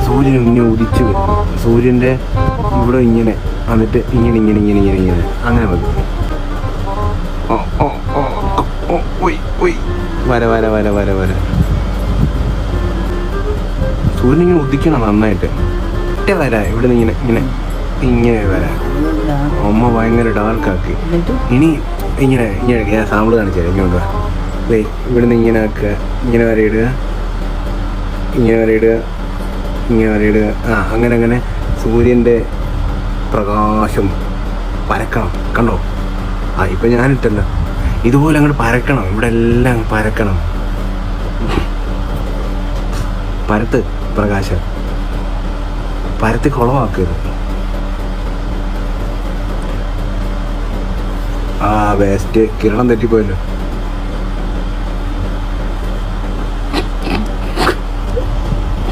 സൂര്യൻ ഇങ്ങനെ ഉദിച്ച് വരും. സൂര്യൻ്റെ ഇവിടെ ഇങ്ങനെ എന്നിട്ട് ഇങ്ങനെ ഇങ്ങനെ ഇങ്ങനെ ഇങ്ങനെ ഇങ്ങനെ അങ്ങനെ മതി. ഓ ഓ ഓ ഓ ഒയ് ഒയ് വര വര വര വര വര. സൂര്യൻ ഇങ്ങനെ ഉദിക്കണം നന്നായിട്ട്. ഒറ്റ വര ഇവിടെ നിന്ന് ഇങ്ങനെ ഇങ്ങനെ ഇങ്ങനെ വര. അമ്മ ഭയങ്കര ഡാർക്കാക്കി. ഇനി ഇങ്ങനെ ഇങ്ങനെ ഞാൻ സാമ്പിൾ കാണിച്ചു തരാം. ഇങ്ങോട്ട് വാ. ഇവിടെ നിന്ന് ഇങ്ങനെ ആക്കുക, ഇങ്ങനെ വരയിടുക, ഇങ്ങനെ വരയിടുക, ഇങ്ങനെ വരയിടുക. ആ അങ്ങനെ അങ്ങനെ സൂര്യൻ്റെ പ്രകാശം പരക്കണം. കണ്ടോ? ആ ഇപ്പം ഞാനിട്ടല്ലോ. ഇതുപോലെ അങ്ങോട്ട് പരക്കണം. ഇവിടെ എല്ലാം പരക്കണം. പരത്ത് പ്രകാശം പരത്തി കുളമാക്കരുത്. ആ വേസ്റ്റ് കിരണം തെറ്റിപ്പോയല്ലോ.